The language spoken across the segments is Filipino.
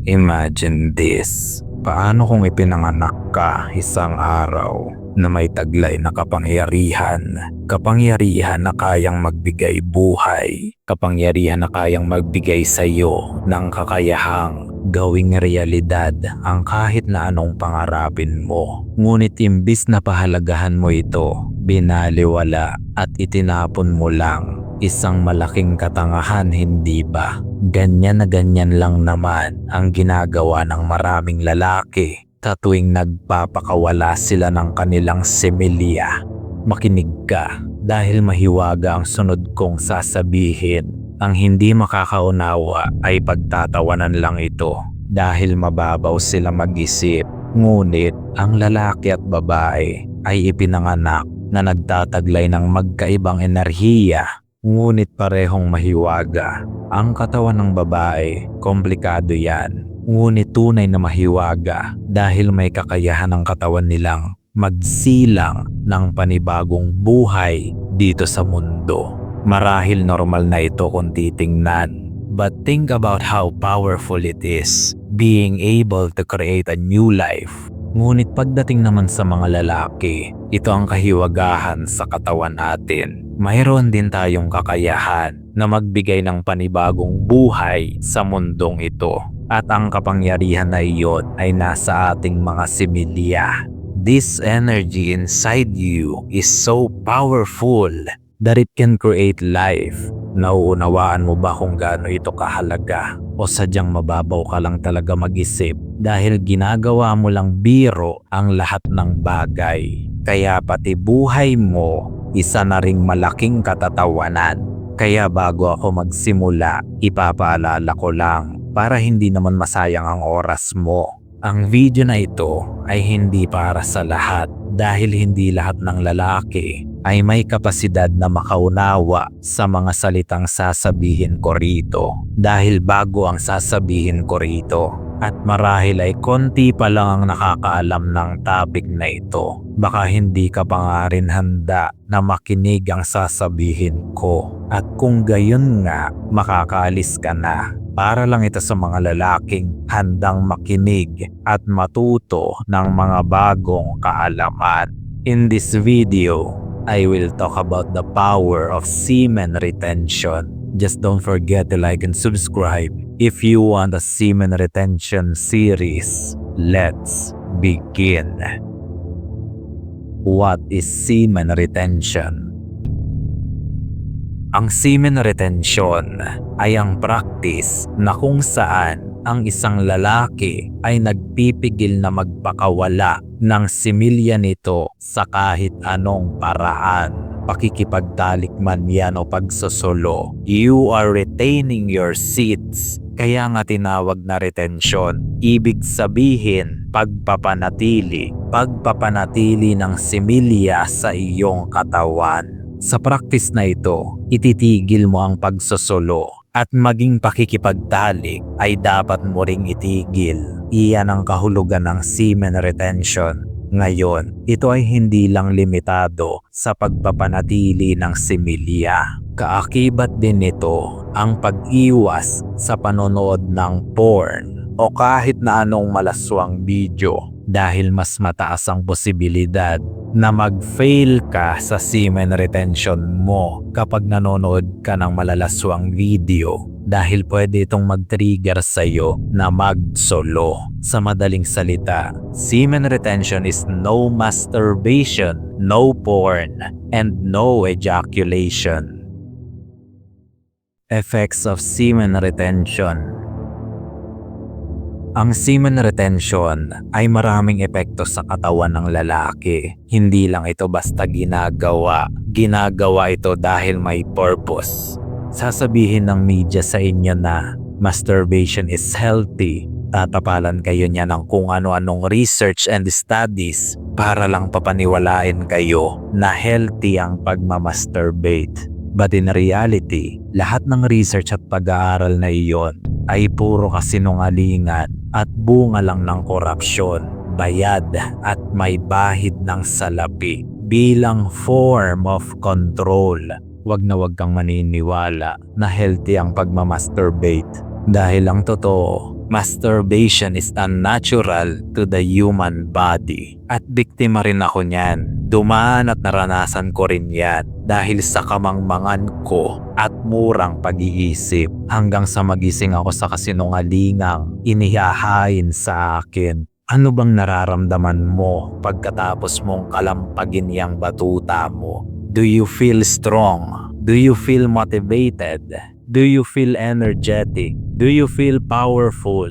Imagine this. Paano kung ipinanganak ka isang araw na may taglay na kapangyarihan? Kapangyarihan na kayang magbigay buhay. Kapangyarihan na kayang magbigay sa iyo ng kakayahang gawing realidad ang kahit na anong pangarapin mo. Ngunit imbis na pahalagahan mo ito, binaliwala at itinapon mo lang. Isang malaking katangahan, hindi ba? Ganyan na ganyan lang naman ang ginagawa ng maraming lalaki tuwing nagpapakawala sila ng kanilang similya. Makinig ka dahil mahiwaga ang sunod kong sasabihin. Ang hindi makakaunawa ay pagtatawanan lang ito dahil mababaw sila mag-isip. Ngunit ang lalaki at babae ay ipinanganak na nagtataglay ng magkaibang enerhiya. Ngunit parehong mahiwaga. Ang katawan ng babae, komplikado yan. Ngunit tunay na mahiwaga dahil may kakayahan ng katawan nilang magsilang ng panibagong buhay dito sa mundo. Marahil normal na ito kung titingnan. But think about how powerful it is being able to create a new life. Ngunit pagdating naman sa mga lalaki, ito ang kahiwagahan sa katawan natin. Mayroon din tayong kakayahan na magbigay ng panibagong buhay sa mundong ito. At ang kapangyarihan na iyon ay nasa ating mga similya. This energy inside you is so powerful that it can create life. Nauunawaan mo ba kung gaano ito kahalaga? O sadyang mababaw ka lang talaga mag-isip dahil ginagawa mo lang biro ang lahat ng bagay? Kaya pati buhay mo, isa na ring malaking katatawanan. Kaya bago ako magsimula, ipapaalala ko lang para hindi naman masayang ang oras mo. Ang video na ito ay hindi para sa lahat dahil hindi lahat ng lalaki ay may kapasidad na makaunawa sa mga salitang sasabihin ko rito. Dahil bago ang sasabihin ko rito at marahil ay konti pa lang ang nakakaalam ng topic na ito. Baka hindi ka pa nga rin handa na makinig ang sasabihin ko. At kung gayon nga, makakaalis ka na. Para lang ito sa mga lalaking handang makinig at matuto ng mga bagong kaalaman. In this video, I will talk about the power of semen retention. Just don't forget to like and subscribe if you want a semen retention series. Let's begin. What is semen retention? Ang semen retention ay ang practice na kung saan ang isang lalaki ay nagpipigil na magpakawala ng similya nito sa kahit anong paraan. Pakikipagtalik man yan o pagsosolo, you are retaining your seeds. Kaya nga tinawag na retention. Ibig sabihin, pagpapanatili ng similya sa iyong katawan. Sa practice na ito, ititigil mo ang pagsosolo at maging pakikipagtalik ay dapat mo ring itigil. Iyan ang kahulugan ng semen retention. Ngayon, ito ay hindi lang limitado sa pagpapanatili ng similya. Kaakibat din nito ang pag-iwas sa panonood ng porn o kahit na anong malaswang video dahil mas mataas ang posibilidad na mag-fail ka sa semen retention mo kapag nanonood ka ng malalaswang video dahil pwede itong mag-trigger sa iyo na mag-solo. Sa madaling salita, semen retention is no masturbation, no porn, and no ejaculation. Effects of semen retention. Ang semen retention ay maraming epekto sa katawan ng lalaki. Hindi lang ito basta ginagawa. Ginagawa ito dahil may purpose. Sasabihin ng media sa inyo na masturbation is healthy. Tatapalan kayo niya ng kung ano-anong research and studies para lang papaniwalain kayo na healthy ang pagmamasturbate. But in reality, lahat ng research at pag-aaral na iyon ay puro kasinungalingan at bunga lang ng korupsyon, bayad at may bahid ng salapi bilang form of control. Wag na wag kang maniniwala na healthy ang pagmamasturbate Dahil ang totoo, masturbation is unnatural to the human body. At biktima rin ako niyan. Dumaan at naranasan ko rin yan dahil sa kamangmangan ko at murang pag-iisip hanggang sa magising ako sa kasinungalingang inihahain sa akin. Ano bang nararamdaman mo pagkatapos mong kalampagin yang batuta mo? Do you feel strong? Do you feel motivated? Do you feel energetic? Do you feel powerful?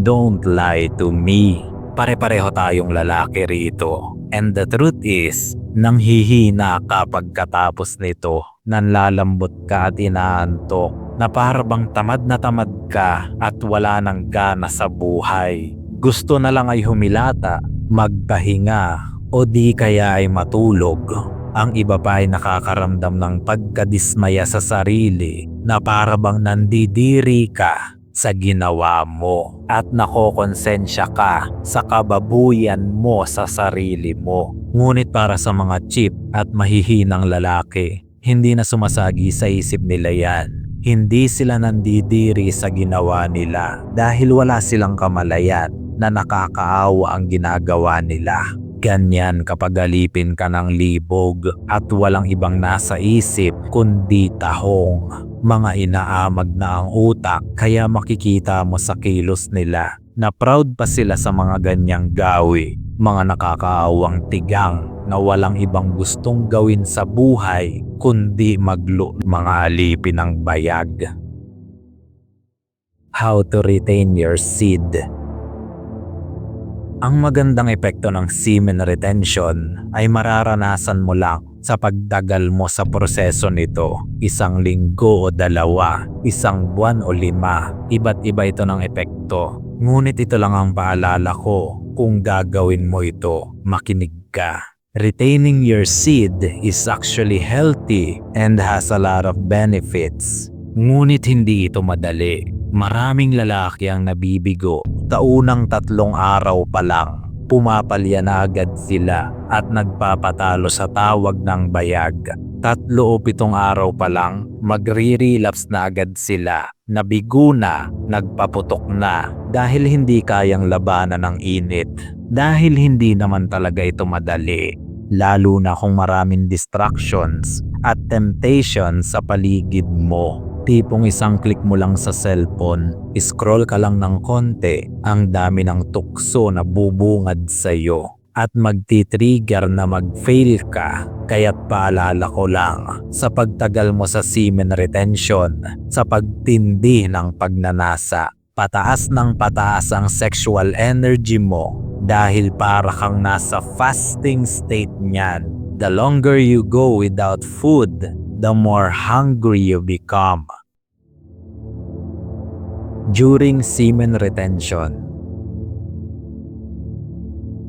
Don't lie to me. Pare-pareho tayong lalaki rito. And the truth is, nanghihina ka pagkatapos nito. Nanlalambot ka at inaantok na parang tamad na tamad ka at wala nang gana sa buhay. Gusto na lang ay humilata, magpahinga o di kaya ay matulog. Ang iba pa ay nakakaramdam ng pagkadismaya sa sarili na parang nandidiri ka sa ginawa mo at nakokonsensya ka sa kababuyan mo sa sarili mo. Ngunit para sa mga cheap at mahihinang lalaki, hindi na sumasagi sa isip nila yan. Hindi sila nandidiri sa ginawa nila dahil wala silang kamalayan na nakakaawa ang ginagawa nila. Ganyan kapag alipin ka ng libog at walang ibang nasa isip kundi tahong. Mga inaamag na ang utak kaya makikita mo sa kilos nila na proud pa sila sa mga ganyang gawi. Mga nakakaawang tigang na walang ibang gustong gawin sa buhay kundi mga alipin ng bayag. How to retain your seed. Ang magandang epekto ng semen retention ay mararanasan mo lang sa pagtagal mo sa proseso nito. 1 linggo o 2, 1 buwan o 5. Iba't iba ito ng epekto. Ngunit ito lang ang paalala ko, kung gagawin mo ito, makinig ka. Retaining your seed is actually healthy and has a lot of benefits. Ngunit hindi ito madali. Maraming lalaki ang nabibigo. Taunang 3 araw pa lang, pumapalya na agad sila at nagpapatalo sa tawag ng bayag. 3 o 7 araw pa lang, magre-relapse na agad sila. Nabigo na, nagpaputok na dahil hindi kayang labanan ng init. Dahil hindi naman talaga ito madali. Lalo na kung maraming distractions at temptations sa paligid mo. Tipong isang click mo lang sa cellphone, scroll ka lang ng konti, ang dami ng tukso na bubungad sa'yo at magti-trigger na mag-fail ka. Kaya't paalala ko lang, sa pagtagal mo sa semen retention, sa pagtindi ng pagnanasa, pataas ng pataas ang sexual energy mo dahil para kang nasa fasting state niyan. The longer you go without food, the more hungry you become. During semen retention.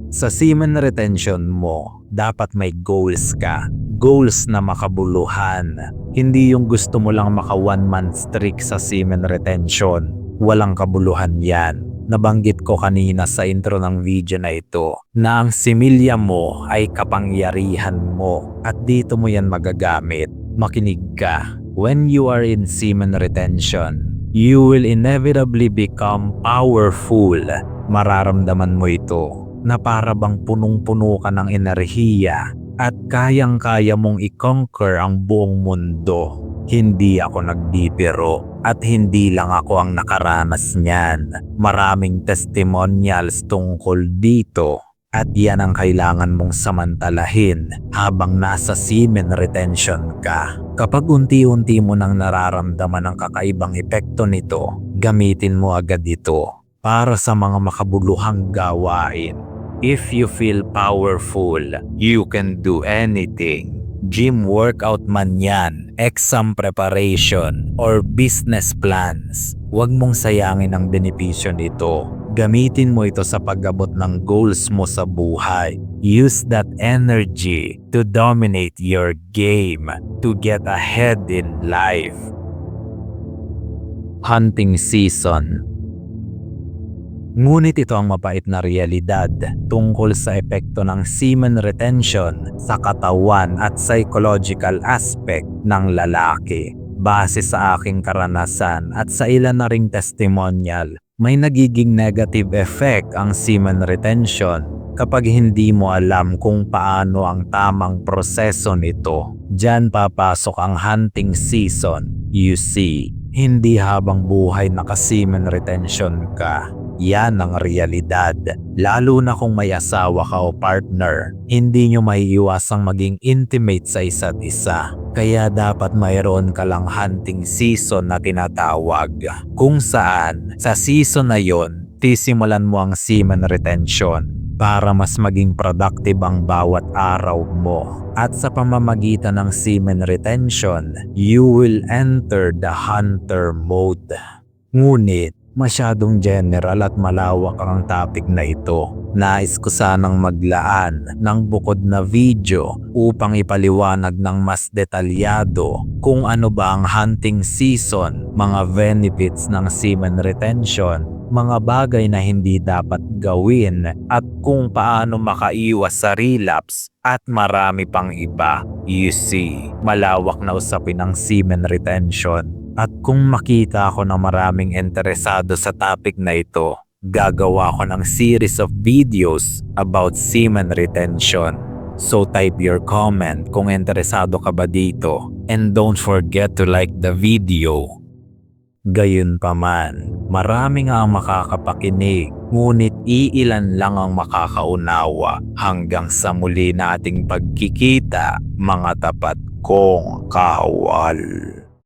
Sa semen retention mo, dapat may goals ka. Goals na makabuluhan. Hindi yung gusto mo lang maka 1-month streak sa semen retention. Walang kabuluhan yan. Nabanggit ko kanina sa intro ng video na ito na ang similya mo ay kapangyarihan mo at dito mo yan magagamit. Makinig ka. When you are in semen retention, you will inevitably become powerful. Mararamdaman mo ito na para bang punong-puno ka ng enerhiya at kayang-kaya mong i-conquer ang buong mundo. Hindi ako nagbibiro at hindi lang ako ang nakaranas niyan. Maraming testimonials tungkol dito at yan ang kailangan mong samantalahin habang nasa semen retention ka. Kapag unti-unti mo nang nararamdaman ang kakaibang epekto nito, gamitin mo agad ito para sa mga makabuluhang gawain. If you feel powerful, you can do anything. Gym workout man yan, exam preparation, or business plans. Huwag mong sayangin ang benepisyo nito. Gamitin mo ito sa pag-abot ng goals mo sa buhay. Use that energy to dominate your game, to get ahead in life. Hunting season. Ngunit ito ang mapait na realidad tungkol sa epekto ng semen retention sa katawan at psychological aspect ng lalaki. Base sa aking karanasan at sa ilan na ring testimonial, may nagiging negative effect ang semen retention kapag hindi mo alam kung paano ang tamang proseso nito. Diyan papasok ang hunting season. You see, hindi habang buhay naka-semen retention ka. Yan ang realidad. Lalo na kung may asawa ka o partner, hindi nyo maiiwasang maging intimate sa isa't isa. Kaya dapat mayroon ka lang hunting season na tinatawag. Kung saan, sa season na yon, sisimulan mo ang semen retention para mas maging productive ang bawat araw mo. At sa pamamagitan ng semen retention, you will enter the hunter mode. Ngunit, masyadong general at malawak ang topic na ito. Nais ko sanang maglaan ng bukod na video upang ipaliwanag ng mas detalyado kung ano ba ang hunting season, mga benefits ng semen retention, mga bagay na hindi dapat gawin at kung paano makaiwas sa relapse at marami pang iba. You see, malawak na usapin ang semen retention. At kung makita ako na maraming interesado sa topic na ito, gagawa ko ng series of videos about semen retention. So type your comment kung interesado ka ba dito and don't forget to like the video. Gayunpaman, marami nga ang makakapakinig, ngunit iilan lang ang makakaunawa. Hanggang sa muli nating pagkikita, mga tapat kong kawal.